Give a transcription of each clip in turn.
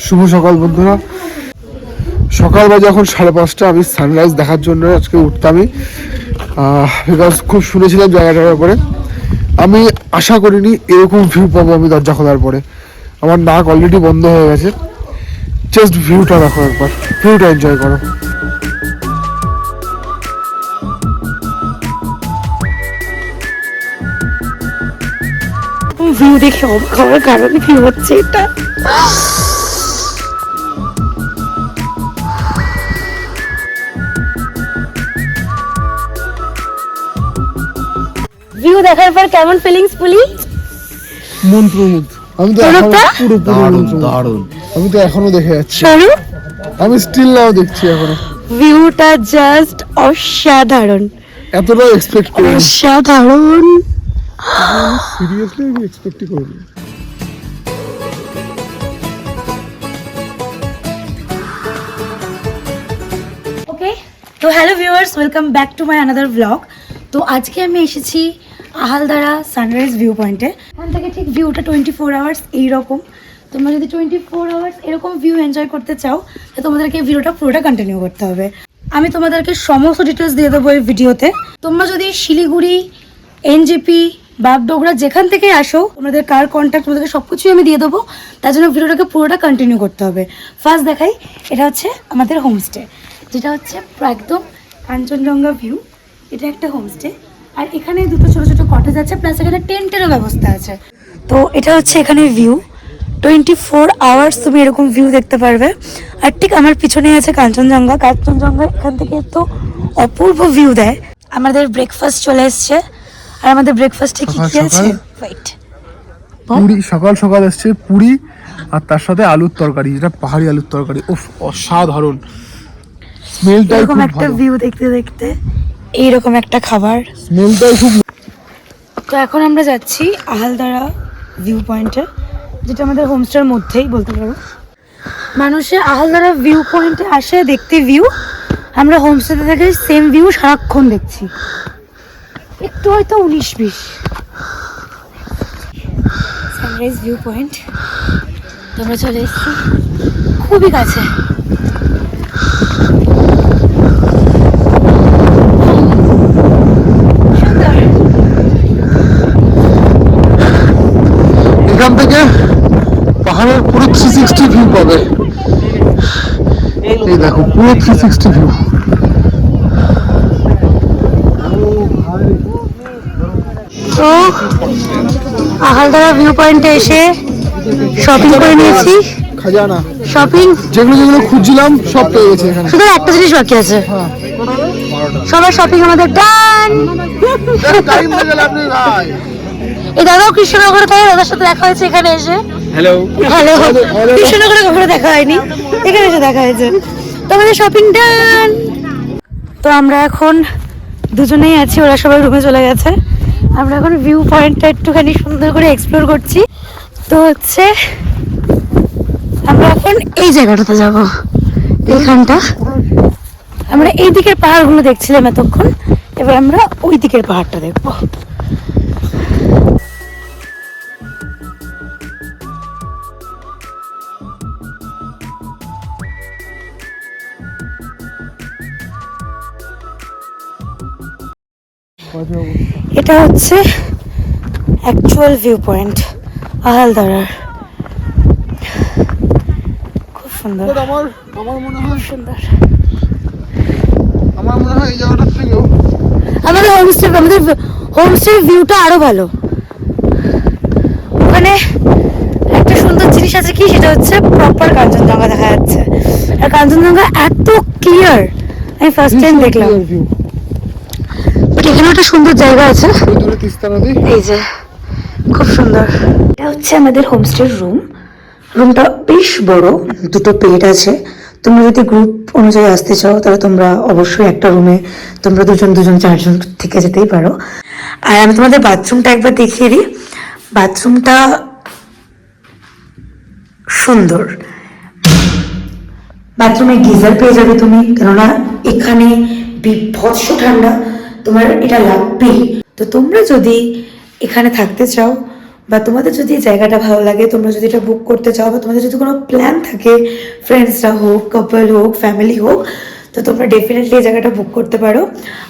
শুভ সকাল বন্ধুরা। সকাল বাজে এখন 5:30। আমি সানরাইজ দেখার জন্য আজকে উঠতামই, বিকজ খুব শুনেছিলাম জায়গাটার ব্যাপারে। আমি আশা করিনি এরকম ভিউ পাবো আমি দরজা খোলার পরে। আমার নাক অলরেডি বন্ধ হয়ে গেছে। জাস্ট ভিউটা দেখো একবার, ভিউটা এনজয় করো। ভিউ দেখে অবাক হওয়ার কারণ কি হচ্ছে এটা। ভিউ দেখার পর কেমন ফিলিংস বলি? মন্ত্রমুগ্ধ। আমি তো পুরো দারুণ। আমি তো এখনো দেখে যাচ্ছি, সরু আমি স্টিল নাও দেখছি এখনো। ভিউটা জাস্ট অসাধারণ, এতটা এক্সপেক্ট করিনি, অসাধারণ। সিরিয়াসলি আমি এক্সপেক্টই করিনি। ওকে, তো hello viewers, welcome back to my another blog. তো আজকে আমি এসেছি আহালদারা সানরাইজ ভিউ পয়েন্টে। এখান থেকে ঠিক ভিউটা 24 আওয়ার্স এইরকম। তোমরা যদি 24 আওয়ার্স এরকম ভিউ এনজয় করতে চাও, তো তোমাদেরকে ভিডিওটা পুরোটা কন্টিনিউ করতে হবে। আমি তোমাদেরকে সমস্ত ডিটেলস দিয়ে দেবো এই ভিডিওতে। তোমরা যদি শিলিগুড়ি, এনজেপি, বাগডোগরা যেখান থেকে আসো, তোমাদের কার কন্ট্যাক্ট, তোমাদেরকে সব কিছুই আমি দিয়ে দেবো। তার জন্য ভিডিওটাকে পুরোটা কন্টিনিউ করতে হবে। ফার্স্ট দেখাই, এটা হচ্ছে আমাদের হোমস্টে, যেটা হচ্ছে একদম কাঞ্চনজঙ্ঘা ভিউ। এটা একটা হোমস্টে, আর এখানে দুটো ছোটো ছোটো কটেজ আছে, প্লাস এখানে টেন্টেরও ব্যবস্থা আছে। তো এটা হচ্ছে এখানে ভিউ, 24 আওয়ার্স তুমি এরকম ভিউ দেখতে পারবে। আর ঠিক আমার পিছনে আছে কাঞ্চনজঙ্ঘা। কাঞ্চনজঙ্ঘা এখান থেকে তো অপূর্ব ভিউ দেয়। আমাদের ব্রেকফাস্ট চলে এসছে, আর আমাদের ব্রেকফাস্টে কি কি আছে? ওয়েট, পুরি সকাল সকাল এসছে, পুরি আর তার সাথে আলুর তরকারি, যেটা পাহাড়ি আলুর তরকারি। উফ, অসাধারণ। স্মেলটাই এরকম খুব একটা ভালো, ভিউ দেখতে দেখতে এইরকম একটা খাবার। স্মেলটাই খুব। তো এখন আমরা যাচ্ছি আহালদারা ভিউ পয়েন্টে, যেটা আমাদের হোমস্টের মধ্যেই বলতে পারো। মানুষে আহালদারা ভিউ পয়েন্টে আসে দেখতে ভিউ, আমরা হোমস্টেতে থেকে সেম ভিউ সারাক্ষণ দেখছি, একটু হয়তো 19-20। সানরাইজ ভিউ পয়েন্ট তোমরা চলে এসেছি, খুবই কাছে। এখান থেকে পাহাড়ের পুরো 360 ভিউ পাবে। এই দেখো, পুরো 360 ভিউ। তো আহালদারা ভিউ পয়েন্টে এসে শপিং করে নিয়েছি। খাজানা শপিং যেগুলো যেগুলো খুঁজছিলাম সব পেয়ে গেছে এখানে। শুধু একটা জিনিস বাকি আছে, সবার শপিং আমাদের ডান। এই দাদাও কৃষ্ণনগরে থাকে, দাদার সাথে দেখা হয়েছে এখানে এসে। হ্যালো হ্যালো, কৃষ্ণনগরে কখনো দেখা হয়নি, এখানে এসে দেখা হয়েছে। তো আমাদের শপিং ডান। তো আমরা এখন দুজনেই আছি, ওরা সবাই রুমে চলে গেছে। আমরা এখন ভিউ পয়েন্টটা একটুখানি সুন্দর করে এক্সপ্লোর করছি। তো হচ্ছে আমরা এখন এই জায়গাটাতে যাব, এইখানটা। আমরা এই দিকের পাহাড়গুলো দেখছিলাম এতক্ষণ, এবার আমরা ওই দিকের পাহাড়টা দেখবো। এটা হচ্ছে অ্যাকচুয়াল ভিউ পয়েন্ট আহালদারার। খুব সুন্দর, আমার মনে হয় সুন্দর। এই জায়গাটার থেকেও আমাদের হোমস্টের ভিউটা আরো ভালো। ওখানে একটা সুন্দর জিনিস আছে, কি সেটা হচ্ছে প্রপার কাঞ্চনজঙ্ঘা দেখা যাচ্ছে। আর কাঞ্চনজঙ্ঘা এত ক্লিয়ার, আমি ফার্স্ট টাইম দেখলাম। বাট এখানে একটা সুন্দর জায়গা আছে, তিস্তা নদী। এই যে খুব সুন্দর। এটা হচ্ছে আমাদের হোমস্টের রুম। রুমটা বেশ বড়, দুটো বেড আছে। তোমরা যদি গ্রুপ অনুযায়ী আসতে চাও, তাহলে তোমরা অবশ্যই একটা রুমে তোমরা দুজন 4জন থেকে যেতেই পারো। আর আমি তোমাদের বাথরুমটা একবার দেখিয়ে দিই। বাথরুমটা সুন্দর, বাথরুমে গিজার পেয়ে যাবে তুমি, কেননা এখানে বিভৎস ঠান্ডা, তোমার এটা লাগবেই। তো তোমরা যদি এখানে থাকতে চাও, বা তোমাদের যদি এই জায়গাটা ভালো লাগে, তোমরা যদি এটা বুক করতে চাও, বা তোমাদের যদি কোনো প্ল্যান থাকে, ফ্রেন্ডসরা হোক, কাপল হোক, ফ্যামিলি হোক, তো তোমরা ডেফিনেটলি এই জায়গাটা বুক করতে পারো।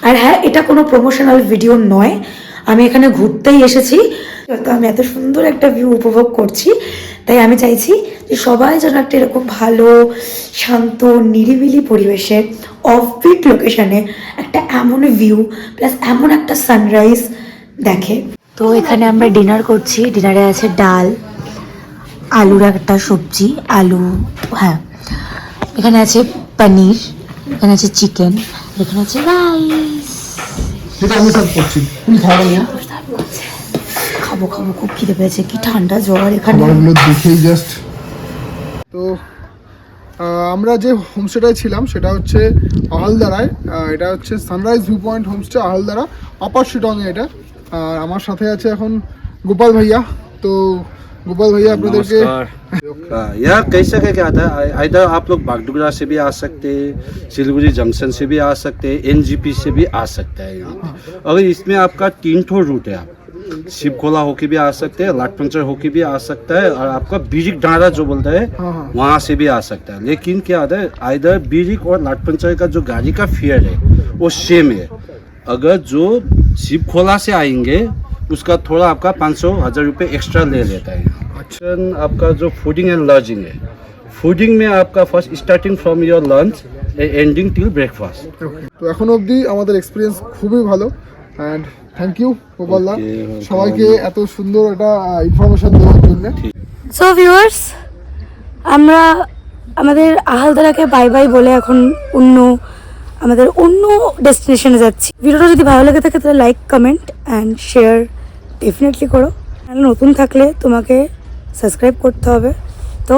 আর হ্যাঁ, এটা কোনো প্রমোশনাল ভিডিও নয়, আমি এখানে ঘুরতেই এসেছি, তো আমি এত সুন্দর একটা ভিউ উপভোগ করছি, তাই আমি চাইছি যে সবাই যেন একটা এরকম ভালো, শান্ত, নিরিবিলি পরিবেশে, অফবিট লোকেশনে একটা এমন ভিউ প্লাস এমন একটা সানরাইজ দেখে। তো এখানে আমরা ডিনার করছি, ডিনারে আছে ডাল, আলুর একটা সবজি, আলু, হ্যাঁ, এখানে আছে পনির, এখানে আছে চিকেন, এখানে আছে রাইস। সেটা আমি সার্ভ করছি, তুমি খাওয়া নিয়ে খাবো খাবো, খুব খিদে পেয়েছে, কি ঠান্ডা জ্বর এখানে। খাবারগুলো দেখেই জাস্ট। তো আমরা যে হোমস্টেটায় ছিলাম সেটা হচ্ছে আহালদারায়, এটা হচ্ছে সানরাইজ ভিউ পয়েন্ট হোমস্টে, আহালদারা, আপার শিটংয়ে এটা। আর আমার সাথে আছে এখন গোপাল ভাইয়া। তো गोपाल भैया আপনাদেরকে यार कई जगह क्या आता है, इधर आप लोग बागडोगरा से भी आ सकते हैं, सिलीगुड़ी जंक्शन से भी आ सकते हैं, एनजीपी से भी आ सकते हैं यहाँ पे। अगर इसमें आपका 3 ठो रूट है, आप शिवखोला होके भी आ सकते हैं, लाटपंचर होके भी आ सकता है, और आपका बीरिक डांडा जो बोलता है वहाँ से भी आ सकता है। लेकिन क्या आता है, इधर बीरिक और लाटपंचर का जो गाड़ी का फेयर है वो सेम है। अगर जो शिवखोला से आएंगे उसका थोड़ा आपका 500-1000 रुपये एक्स्ट्रा ले लेता है। अच्छा, आपका जो फूडिंग एंड लॉजिंग है, फूडिंग में आपका first starting from your lunch ending till breakfast. তো এখন অবধি আমাদের এক্সপিরিয়েন্স খুবই ভালো, অ্যান্ড থ্যাংক ইউ গোপালদা সবাইকে এত সুন্দর একটা ইনফরমেশন দেওয়ার জন্য। সো ভিউয়ার্স, আমরা আমাদের আহালদারাকে বাই বাই বলে এখন আমাদের অন্য ডেস্টিনেশনে যাচ্ছি। ভিডিওটা যদি ভালো লেগে থাকে তাহলে like, comment and share definitely করো। নতুন থাকলে তোমাকে সাবস্ক্রাইব করতে হবে। তো